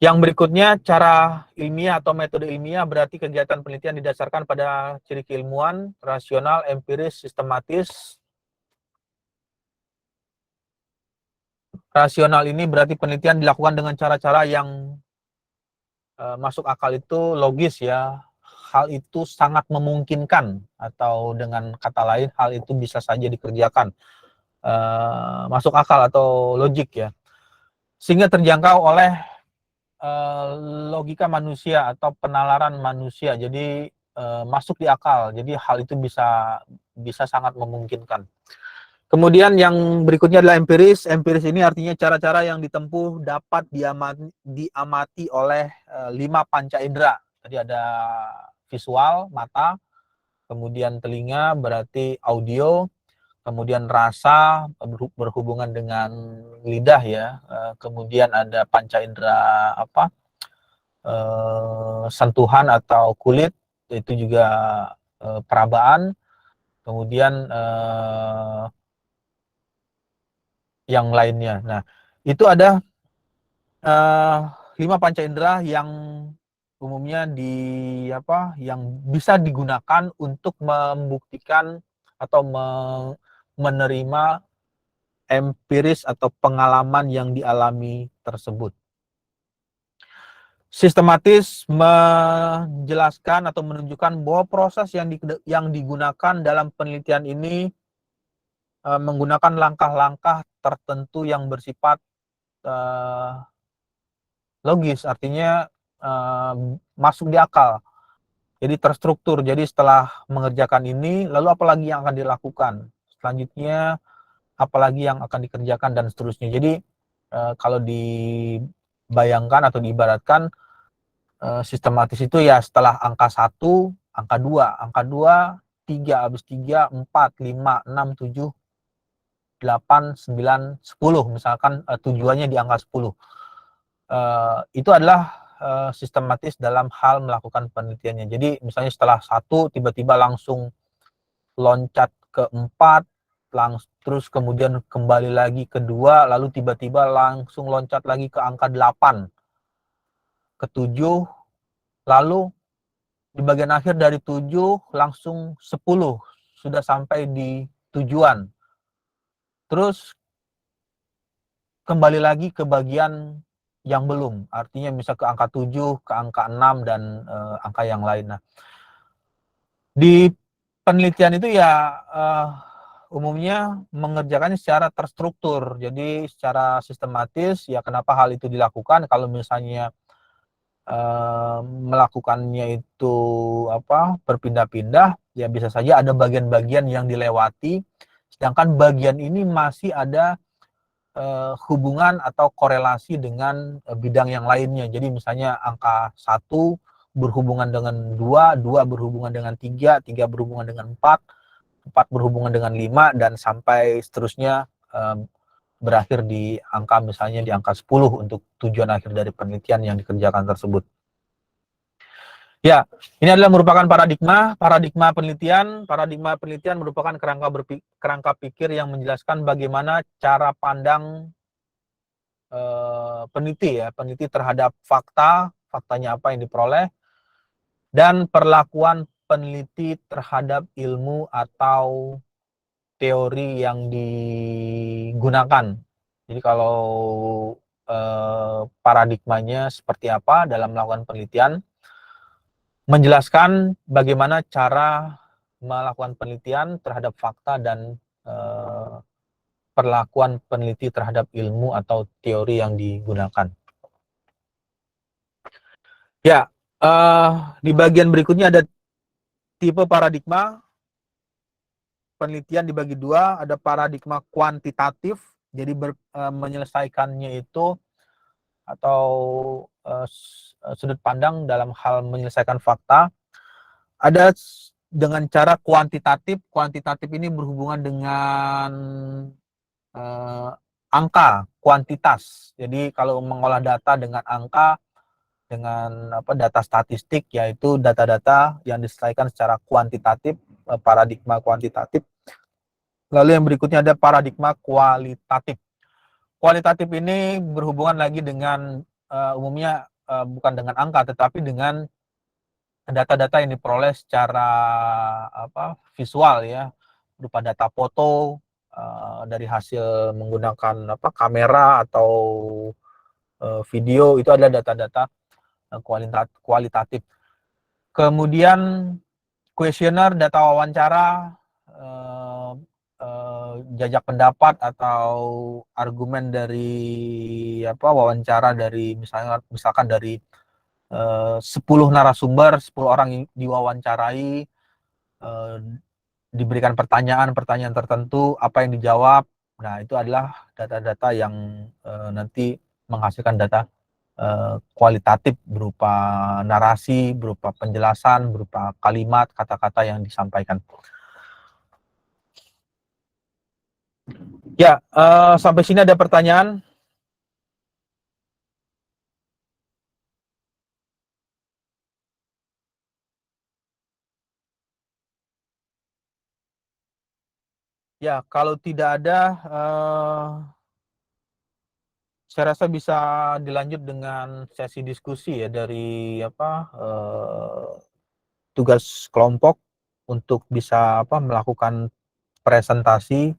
yang berikutnya, cara ilmiah atau metode ilmiah berarti kegiatan penelitian didasarkan pada ciri keilmuan, rasional, empiris, sistematis. Rasional ini berarti penelitian dilakukan dengan cara-cara yang masuk akal, itu logis ya. Hal itu sangat memungkinkan, atau dengan kata lain hal itu bisa saja dikerjakan. Masuk akal atau logik ya. Sehingga terjangkau oleh logika manusia atau penalaran manusia, jadi masuk di akal, jadi hal itu bisa sangat memungkinkan. Kemudian yang berikutnya adalah empiris. Empiris ini artinya cara-cara yang ditempuh dapat diamati oleh 5 panca indera. Tadi ada visual, mata, kemudian telinga berarti audio, kemudian rasa berhubungan dengan lidah ya, kemudian ada panca indera sentuhan atau kulit, itu juga perabaan, kemudian yang lainnya. Nah, itu ada 5 panca indera yang umumnya yang bisa digunakan untuk membuktikan atau menerima empiris atau pengalaman yang dialami tersebut. Sistematis menjelaskan atau menunjukkan bahwa proses yang digunakan dalam penelitian ini menggunakan langkah-langkah tertentu yang bersifat logis, artinya masuk di akal, jadi terstruktur. Jadi setelah mengerjakan ini, lalu apalagi yang akan dilakukan selanjutnya, apalagi yang akan dikerjakan, dan seterusnya. Jadi kalau dibayangkan atau diibaratkan, sistematis itu ya setelah angka 1, angka 2, 3, habis 3, 4, 5, 6, 7, 8, 9, 10, misalkan tujuannya di angka 10. Itu adalah sistematis dalam hal melakukan penelitiannya. Jadi misalnya setelah 1 tiba-tiba langsung loncat ke 4, terus kemudian kembali lagi ke 2, lalu tiba-tiba langsung loncat lagi ke angka 8, ke 7, lalu di bagian akhir dari 7 langsung 10, sudah sampai di tujuan. Terus kembali lagi ke bagian yang belum, artinya bisa ke angka 7, ke angka 6, dan angka yang lain. Nah, di penelitian itu ya umumnya mengerjakannya secara terstruktur, jadi secara sistematis. Ya, kenapa hal itu dilakukan? Kalau misalnya melakukannya itu berpindah-pindah, ya bisa saja ada bagian-bagian yang dilewati, sedangkan bagian ini masih ada hubungan atau korelasi dengan bidang yang lainnya. Jadi misalnya angka 1 berhubungan dengan 2, 2 berhubungan dengan 3, 3 berhubungan dengan 4, 4 berhubungan dengan 5, dan sampai seterusnya berakhir di angka, misalnya di angka 10 untuk tujuan akhir dari penelitian yang dikerjakan tersebut. Ya, ini adalah merupakan paradigma penelitian. Paradigma penelitian merupakan kerangka pikir yang menjelaskan bagaimana cara pandang peneliti terhadap faktanya apa yang diperoleh, dan perlakuan peneliti terhadap ilmu atau teori yang digunakan. Jadi kalau paradigmanya seperti apa dalam melakukan penelitian, menjelaskan bagaimana cara melakukan penelitian terhadap fakta dan perlakuan peneliti terhadap ilmu atau teori yang digunakan. Ya, di bagian berikutnya ada tipe paradigma. Penelitian dibagi dua, ada paradigma kuantitatif, jadi menyelesaikannya itu atau sudut pandang dalam hal menyelesaikan fakta. Ada dengan cara kuantitatif. Kuantitatif ini berhubungan dengan angka, kuantitas. Jadi kalau mengolah data dengan angka, dengan data statistik, yaitu data-data yang diselesaikan secara kuantitatif, paradigma kuantitatif. Lalu yang berikutnya ada paradigma kualitatif. Kualitatif ini berhubungan lagi dengan umumnya bukan dengan angka, tetapi dengan data-data yang diperoleh secara visual, ya, berupa data foto dari hasil menggunakan kamera atau video. Itu adalah data-data kualitatif. Kemudian kuesioner, data wawancara, jajak pendapat atau argumen dari wawancara dari misalkan dari 10 narasumber, 10 orang yang diwawancarai, diberikan pertanyaan tertentu, apa yang dijawab. Nah, itu adalah data-data yang nanti menghasilkan data kualitatif, berupa narasi, berupa penjelasan, berupa kalimat, kata-kata yang disampaikan. Ya, sampai sini ada pertanyaan? Ya, kalau tidak ada, saya rasa bisa dilanjut dengan sesi diskusi ya dari tugas kelompok untuk bisa melakukan presentasi